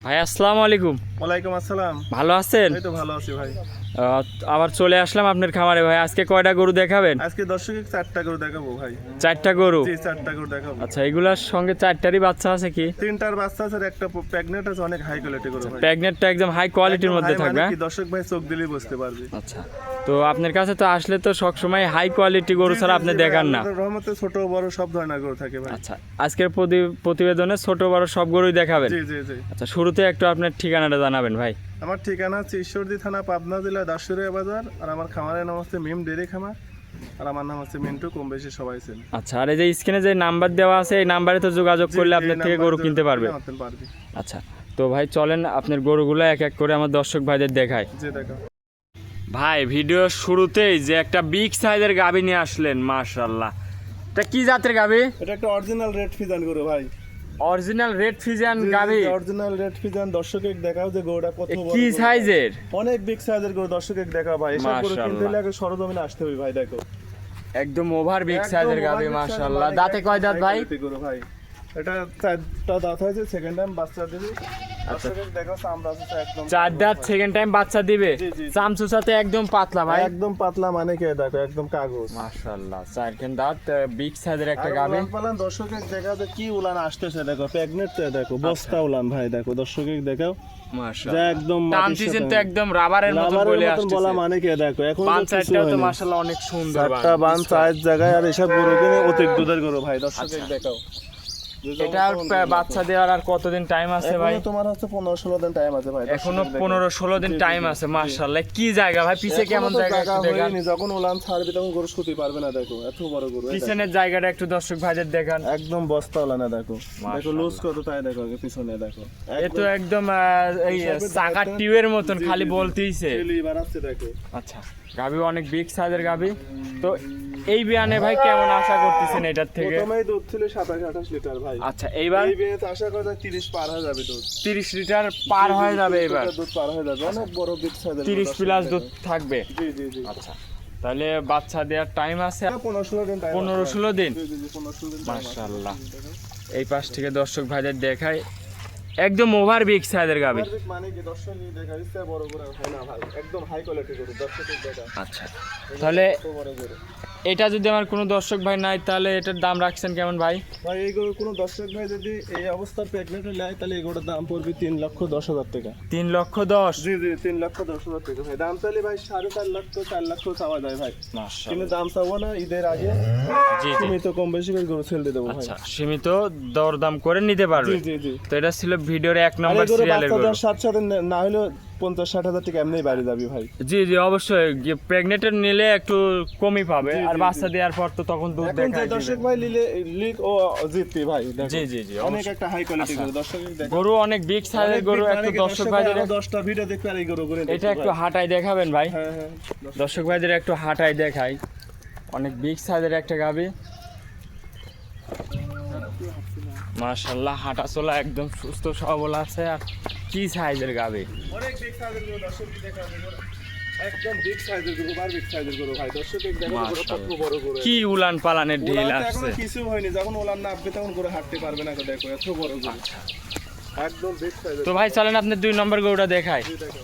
ভাই আসসালামু আলাইকুম। ওয়ালাইকুম আসসালাম। ভালো আছেন? এই তো ভালো আছি ভাই। আবার চলে আসলাম আপনার খামারে ভাই। আজকে কয়টা গরু দেখাবেন? আজকে দর্শকে 4টা করে দেখাবো ভাই। 4টা গরু? জি 4টা করে দেখাবো। আচ্ছা, এগুলার সঙ্গে 4টারই বাচ্চা আছে কি? 3টার বাচ্চা আছে আর একটা প্রেগনেন্ট আছে, অনেক হাই কোয়ালিটি গরু ভাই। প্রেগনেন্টটা একদম হাই কোয়ালিটির মধ্যে একদম high থাকবে? মানে কি দর্শক ভাই চোখ দিলেই বুঝতে পারবে। আচ্ছা, তো আপনার কাছে তো আসলে তো সবসময় হাই কোয়ালিটি গরু ছাড়া আপনি দেখান না। আল্লাহর রহমতে ছোট বড় সব ধরনের গরু থাকে ভাই। আচ্ছা, আজকের প্রতিবেদনে ছোট বড় সব গরুই দেখাবেন? জি জি জি। আচ্ছা, শুরুতে একটু আপনার ঠিকানাটা জানাবেন ভাই। আমার ঠিকানা হচ্ছে ঈশ্বরদী থানা, পাবনা জেলা, দাসুরিয়া বাজার। আর আমার খামারের নাম হচ্ছে মিম ডেরি খামার। আর আমার নাম হচ্ছে মিন্টু, কম বেশি সবাই চেনে। আচ্ছা, আর এই যে স্ক্রিনে যে নাম্বার দেওয়া আছে এই নাম্বারে তো যোগাযোগ করলে জি, আপনার এই থেকে নাম্বারে গরু কিনতে পারবে? পারবে। আচ্ছা, তো ভাই চলেন আপনার গরুগুলো এক এক করে আমার দর্শক ভাইদের দেখায়। জি দেখো ভাই, ভিডিও শুরুতেই যে একটা বিগ সাইজের গাভী নিয়ে আসলেন, মাশাআল্লাহ। এটা কি জাতের গাভী? এটা একটা অরিজিনাল রেড ফিজান গরু ভাই। অরিজিনাল রেড ফিজিয়ান গাভী? Original red Friesian. দর্শকে দেখাও যে গরুটা কত বড়। কি সাইজের? অনেক বিগ সাইজের গরু। দর্শকে দেখাও ভাই। এসব গরু কিনতে হলে আগে সরজমিনে আসতে হবে ভাই। দেখো একদম ওভার বিগ সাইজের গাভী, মাশাআল্লাহ। দাঁতে কয় দাঁত ভাই? গরু ভাই এটা 4টা দাঁত হয়েছে, সেকেন্ড টাইম বাচ্চা দিবে। দর্শকে দেখো চামড়া আছে একদম 4 দাঁত, সেকেন্ড টাইম বাচ্চা দিবে। জি, জি। চামচুসাতে একদম পাতলা ভাই, একদম পাতলা, মানে কি দেখো একদম কাগজ। মাশাআল্লাহ। 4 দাঁত, বিগ সাইজের একটা আর গাভী। উলান পালান দর্শকে দেখাও যে কি উলান আসতেছে। দেখো প্রেগনেন্ট দেখো, বস্তা উলান ভাই। দেখো দর্শকে দেখাও যা মাশাআল্লাহ, একদম টানতেছেন তো একদম রাবারের মতো লাভারের বলে মতন বলা, আসছে। মানে কি দেখো এখন বান তো কিছু সাইডটাও তো হয়নি। মাশাআল্লাহ অনেক সুন্দর। 4টা বান 4 জায়গায়। আর এসব গরু কিনে অতিরিক্ত দুধের গরু ভাই। দর্শকে আচ্ছা। দেখাও এটা বাচ্চা দেওয়ার আর কতদিন টাইম আছে ভাই? এখনো তোমার হচ্ছে 15-16 দিন টাইম আছে ভাই। এখনো 15-16 দিন টাইম আছে, মাশাআল্লাহ। কি জায়গা ভাই, পিছে কেমন জায়গা একটু দেখান। হয়নি, যখন উলান ছাড়বে তখন গরু শুতে পারবে না। দেখো এত বড় গরু। পিছনের জায়গাটা একটু দর্শক ভাইদের দেখান। একদম বস্তা উলানা। দেখো দেখো মাশাআল্লাহ। লুজ কত তাই দেখো আগে পিছনে দেখো। এ তো একদম এই চাকার টিউবের মতন, খালি বলতেইছে। এবার আসছে দেখো। আচ্ছা, গাভী অনেক বিগ সাইজের গাভী। তো এই বিয়ানে ভাই কেমন আশা করতেছেন এটার থেকে? প্রথমেই দুধ ছিল 27-28 লিটার ভাই। আচ্ছা, এইবার এই বিয়েতে আশা করা যায় 30 পার হয়ে যাবে দুধ। 30 লিটার পার হয়ে যাবে এবার? দুধ পার হয়ে যাবে। অনেক বড় বিগ সাইজের 30 প্লাস দুধ থাকবে? জি জি জি। আচ্ছা, তাহলে বাচ্চা দেওয়ার টাইম আছে 15-16 দিন টাইম। 15-16 দিন? জি জি জি 15-16 দিন time আছে। মাশাআল্লাহ। এই পাশ থেকে দর্শক ভাইদের দেখায় একদম ওভার বিগ সাইজের গাভী। Perfect, মানে কি দর্শক দেখা দিচ্ছে বড় করে হয় না ভাই। একদম হাই কোয়ালিটি গরু। দর্শকের দেখা আচ্ছা, তাহলে কত বড় গরু। এটা যদি আমার কোনো দর্শক ভাই নাই, তাহলে এটার দাম রাখছেন কেমন ভাই? ভাই এই গরু কোনো দর্শক ভাই যদি এই অবস্থার প্রেগনেন্ট নেয় তাহলে এই গরুর দাম পড়বে 3,10,000 টাকা। 3,10,000? জি জি 3,10,000 টাকা ভাই। দাম চাইলে ভাই 4.5 লাখ 4 লাখ চাওয়া যায় ভাই। মাশাআল্লাহ। কিন্তু দাম চাবো না, ঈদের আগে জি জি। সীমিত কম বেশি করে গরু ছেড়ে দেবো ভাই। আচ্ছা, সীমিত দরদাম করে নিতে পারবে? জি জি জি। তো এটা ছিল ভিডিওর 1 আর নম্বর এই গরু সিরিয়ালের বাচ্চা গরু। দেওয়ার সাথে সাথে না হলেও 50-60 হাজার টাকা এমনিই বাড়ি যাবে ভাই। জি জি, অবশ্যই। প্রেগনেন্টের নিলে একটু কমই পাবে, জি, আর জি, বাচ্চা দেওয়ার পর তো তখন দুধ এখন যে দেখায় দর্শক দিবে। ভাই লিক ও জিতবে ভাই। দেখো। জি জি জি, অনেক অবশ্যই। একটা হাই কোয়ালিটি আচ্ছা। গরু। দর্শকের দেখো গরু অনেক বিগ সাইজের গরু, একটু দর্শক ভাইদের 10টা ভিডিও দেখবে আর এই গরু করে এটা একটু হাঁটাই দেখাবেন ভাই? হ্যাঁ হ্যাঁ। দর্শক ভাইদের একটু হাঁটাই দেখাই। অনেক বিগ সাইজের একটা গাভী, মাশাআল্লাহ। হাঁটা চলা একদম সুস্থ সবল আছে। আর কি সাইজের গাভী! অনেক বিগ সাইজের গরু। দর্শক দেখা যাবে একদম বিগ সাইজের গরু, বার বিগ সাইজের গরু ভাই। দর্শকের দেখো গরু কত বড় গরু। কি উলান পালানের ঢিল ওলান তো আসছে! এখনো কিছু হয়নি, যখন ওলান না আপনি তখন গরু হাঁটতে পারবে না। দেখো এত বড় গরু। একদম বিগ সাইজের। তো ভাই চলেন আপনি 2 নম্বর গরুটা দেখাই। দেখো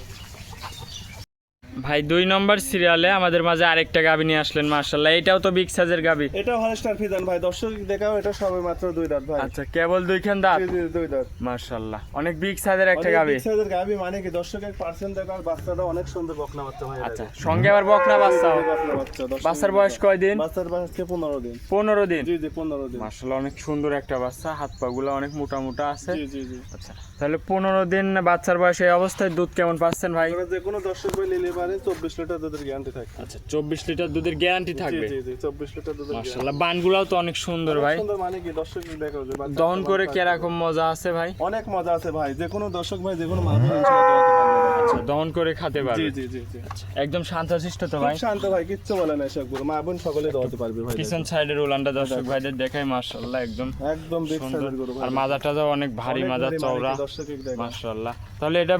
ভাই 2 নম্বর সিরিয়ালে আমাদের মাঝে আরেকটা গাভী নিয়ে আসলেন, মাশাআল্লাহ। এটাও তো বিগ সাইজের গাভী। এটা হলস্টার ফিজান ভাই। দর্শক দেখাও এটা সবে মাত্র 2 দাঁত ভাই। আচ্ছা, কেবল 2খান দাঁত? জি জি 2 দাঁত। মাশাআল্লাহ, অনেক বিগ সাইজের একটা অনেক গাভী। বিগ সাইজের গাভী, মানে কি দর্শকের পার্সেন্ট দেখো। আর বাচ্চাটা অনেক সুন্দর বকনা বাচ্চা ভাই। আচ্ছা, সঙ্গে আবার বকনা বাচ্চা? বকনা বাচ্চা। বাচ্চার বয়স কয়দিন? বাচ্চার বয়স 15 দিন। 15 দিন? জি জি 15 দিন। মাশাআল্লাহ, অনেক সুন্দর একটা বাচ্চা। হাত পা গুলো অনেক মোটা মোটা আছে। জি জি জি। আচ্ছা, তাহলে 15 দিন বাচ্চার বয়সে এই অবস্থায় দুধ কেমন পাচ্ছেন ভাই? যে কোনো দর্শক ভাই নিলে পারে 24 লিটার দুধের গ্যারান্টি থাকে। আচ্ছা, 24 লিটার দুধের গ্যারান্টি থাকবে? জি জি 24 লিটার দুধের গ্যারান্টি। মাশাআল্লাহ, বানগুলাও তো অনেক সুন্দর ভাই। সুন্দর, মানে কি দর্শক দেখাও যে বাচ্চা দহন করে কিরকম মজা আছে ভাই? অনেক মজা আছে ভাই। যে কোনো দর্শক ভাই যে কোনো মানুষ ইনশাআল্লাহ দোয়াতে পারবে। আচ্ছা দহন করে খেতে জি পারবে। জি জি জি একদম শান্তশিষ্ট তো খুব ভাই। শান্ত ভাই, কিচ্ছু বলে না এসব গরু, মা বোন সকলে দোয়াতে পারবে ভাই। পিছন সাইডের উলানটা দর্শক ভাইদের দেখাই মাশাআল্লাহ একদম একদম বিগ সুন্দর। সাইজের গরু ভাই। আর মাজাটাও অনেক ভারী অনেক মাজা, ভারী চওড়া দর্শকের দেখো। মাশাআল্লাহ। তাহলে এটা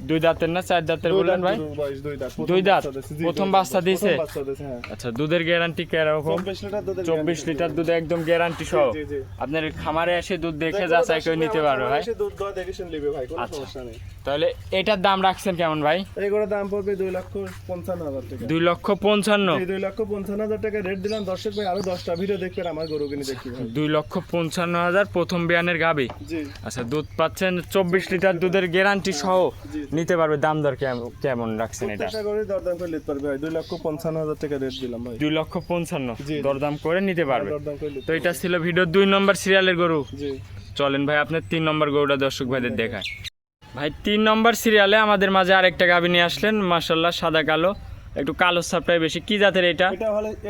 দুই দাঁতের না চার দাঁতের বললেন ভাই? দুই দাঁত। প্রথম বাচ্চা দিয়েছে? হ্যাঁ। আচ্ছা দুধের গ্যারান্টি কিরকম? 24 লিটার দুধের 24 লিটার দুধ একদম গ্যারান্টি সহ। জি, জি। আপনার খামারে এসে দুধ দেখে যাচাই করে নিতে পারবে ভাই। দুধ দোয়া দেখে শুনে নেবে ভাই, কোনো আচ্ছা। সমস্যা নেই। তাহলে এটার দাম রাখছেন কেমন ভাই? এই গরুর দাম পড়বে 2,55,000 টাকা। 2,55,000। এই 2,55,000 টাকা রেট দিলাম দর্শক ভাই, আরো 10টা ভিডিও দেখবেন আমার গরু কিনে দেখতে ভাই। 2,55,000 প্রথম বিয়ানের গাবি। জি আচ্ছা দুধ পাচ্ছেন 24 লিটার দুধের গ্যারান্টি সহ জি। নিতে পারবে। দাম দর কেমন রাখছেন এটা? প্রত্যেকটা গরুর দরদাম করে নিতে পারবে ভাই, 2,55,000 টাকা রেট দিলাম ভাই। 2,55,000 জি। দরদাম করে নিতে পারবে। দরদাম করে নিতে তো এটা ছিল ভিডিও 2 নম্বর সিরিয়ালের গরু। জি। চলেন ভাই আপনার 3 নম্বর গরুটা দর্শক ভাইদের দেখায়। ভাই 3 নম্বর সিরিয়ালে আমাদের মাঝে আরেকটা গাভী নিয়ে আসলেন মাশাআল্লাহ, সাদা কালো, একটু কালো ছাপটাই বেশি। কি জাতের এটা?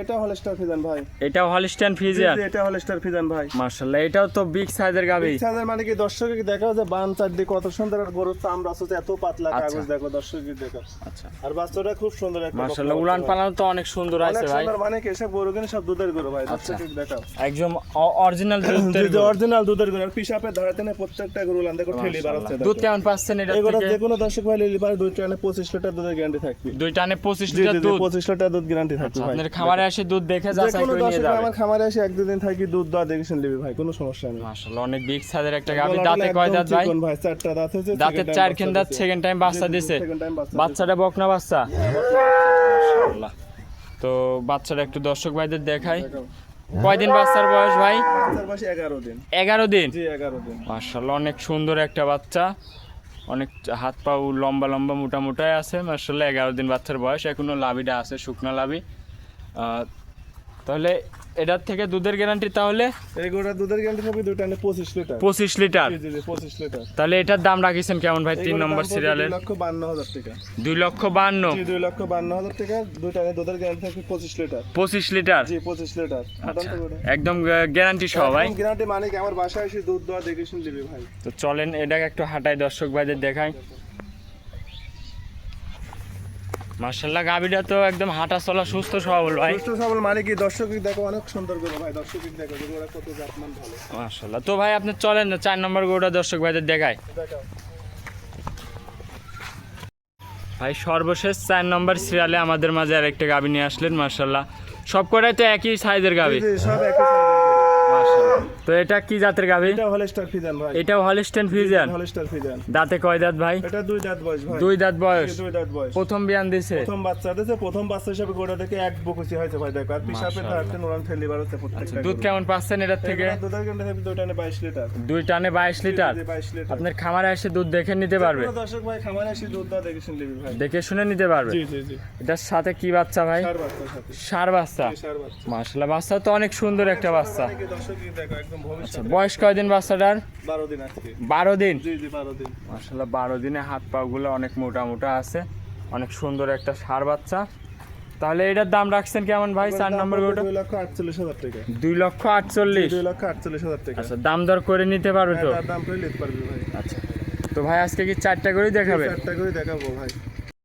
এটা হলস্টার ফিজান ভাই। এটাও হলিস্টিয়ান ফ্রিজিয়ান? জি, এটা হলস্টার ফিজান ভাই। মাশাআল্লাহ এটাও তো বিগ সাইজের গাভী। ইচ্ছাদের মানে কি দর্শককে দেখাও যে বান চারদিকে কত সুন্দর, আর গরুর চামড়া আছে এত পাতলা, আচ্ছা। কাগজ দেখো দর্শককে দেখো। আচ্ছা আর বাচ্চাটা খুব সুন্দর একটা মাশাআল্লাহ, বকনা উলান বাচ্চা পালান তো অনেক সুন্দর ভাই। আছে অনেক ভাই। সুন্দর, মানে কি এসব গরু কিনে সব দুধের গরু ভাই, দর্শককে দেখাও। একদম অরিজিনাল দুধের যে গরু। অরিজিনাল দুধের গরু, আর পিসাপে ধরাতে না প্রত্যেকটা গরু লান দেখো ঠেলি বাড়াচ্ছে। দুধ কেমন পাচ্ছেন এটা এগুলো থেকে? যে কোনো দর্শক ভাই লিলি পারে 2 টানে 25 লিটার দুধের গ্যারান্টি থাকবে। 2 টানে 25 জি লিটার জি, দুধ। 25 লিটার দুধ গ্যারান্টি থাকবে ভাই। আপনার খামারে এসে দুধ দেখে যে যাচাই কোনো করে নিয়ে দর্শক যাবে। আমার খামারে এসে 1-2 দিন থাকি, দুধ দোয়া দেখে শুনে নেবে ভাই, কোনো সমস্যা নেই। মাশাআল্লাহ অনেক বিগ সাইজের একটা গাভী। গলাটা দাঁতে কয় একদম দাঁত ভাই? চিকন ভাই, 4টা দাঁত আছে। দাঁতের 4 খেন দাঁত, সেকেন্ড টাইম বাচ্চা দিছে। সেকেন্ড টাইম বাচ্চা বাচ্চাটা বকনা বাচ্চা মাশাআল্লাহ। তো বাচ্চাটা একটু দর্শক ভাইদের দেখাই। কয়দিন বাচ্চার বয়স ভাই? বাচ্চার বয়স 11 দিন। 11 দিন। জি 11 দিন। মাশাআল্লাহ অনেক সুন্দর একটা বাচ্চা, অনেক হাত পা লম্বা লম্বা মোটা মোটাই আছে মাশাআল্লাহ। 11 দিন বাচ্চার বয়স, এখনো লাভিটা আছে, শুকনো লাভি। তাহলে এটার থেকে দুধের গ্যারান্টি তাহলে এই গরুটা দুধের গ্যারান্টি থাকবে 2 টানে 25 লিটার। 25 লিটার। জি জি জি, 25 লিটার। তাহলে এটার দাম রাখিছেন কেমন ভাই 3 নম্বর সিরিয়ালের? 2,52,000 টাকা। 2,52,000। জি 2,52,000 টাকা, 2 টানে দুধের গ্যারান্টি থাকবে 25 লিটার। 25 লিটার জি 25 লিটার। আদান তো গরু একদম গ্যারান্টি সহ ভাই। গ্যারান্টি মানে কি আমার বাসায় এসে দুধ দোয়া দেখে শুনে দিবে ভাই। তো চলেন এটাকে একটু হাঁটাই দর্শক ভাইদের দেখাই। মাশাআল্লাহ গাভীটা তো একদম হাঁটা চলা সুস্থ সবল ভাই। সুস্থ সবল মানে কি দর্শককে দেখো অনেক সুন্দর গরু ভাই, দর্শককে দেখো যে ওরা কত জাতমান ভালো। মাশাআল্লাহ। তো ভাই আপনি চলেন 4 নম্বর গরুটা দর্শক ভাইদের দেখাই। দেখো ভাই সর্বশেষ 4 নম্বর সিরিয়ালে আমাদের মাঝে আরেকটা গাভী নিয়ে আসলেন মাশাআল্লাহ। সব কটাই তো একই সাইজের গাভী জি সব একই সাইজের গরু। মাশাআল্লাহ। তো এটা কি জাতের গাভী? এটা হলস্টার ফিজান ভাই। এটাও হলিস্টিয়ান ফ্রিজিয়ান? Holstein Friesian. দাঁতে কয় দাঁত ভাই? এটা 2 দাঁত বয়স ভাই। 2 দাঁত বয়স। 2 দাঁত বয়স। প্রথম বিয়ান দিছে? প্রথম বাচ্চা দিয়েছে, প্রথম বাচ্চা হিসেবে গোটা থেকে এক বকুচি হয়েছে ভাই দেখো। আর পিসাপে মাশাআল্লাহ। ধরাতে নোরান ঠেলি বাড়াচ্ছে প্রত্যেকটা দুধ কেমন পাচ্ছেন এটার থেকে? থেকে দুধের গ্যারান্টি থাকবে 2 টানে 22 লিটার। 2 টানে 22 লিটার। জি 22 লিটার। আপনার খামারে এসে দুধ দেখে নিতে পারবে, কোনো দর্শক ভাই খামারে এসে দুধ দোয়া দেখে শুনে দিবে ভাই। দেখে শুনে নিতে পারবে। জি জি জি। এটার সাথে কি বাচ্চা ভাই? চার বাচ্চার সাথে। ষাঁড় বাচ্চা। জি, চার বাচ্চা। মাশাআল্লাহ বাচ্চা তো অনেক সুন্দর একটা বাচ্চা। অনেকে দর্শকই দেখো একদম ভবিষ্যৎ। বয়স কয়দিন বাচ্চাটার? 12 দিন আজকে। 12 দিন। জি জি 12 দিন। মাশাআল্লাহ 12 দিনে হাত পা গুলো অনেক মোটা মোটা আছে, অনেক সুন্দর একটা ষাঁড় বাচ্চা। তাহলে এটার দাম রাখছেন কেমন ভাই 4 নম্বর গরুটা? 2,48,000 টাকা। 2,48,000। 2,48,000 টাকা। আচ্ছা দাম দর করে নিতে পারবে তো? তার দাম করে নিতে পারবে ভাই। আচ্ছা তো ভাই আজকে কি 4টা করে দেখাবে? 4টা করে দেখাবো ভাই।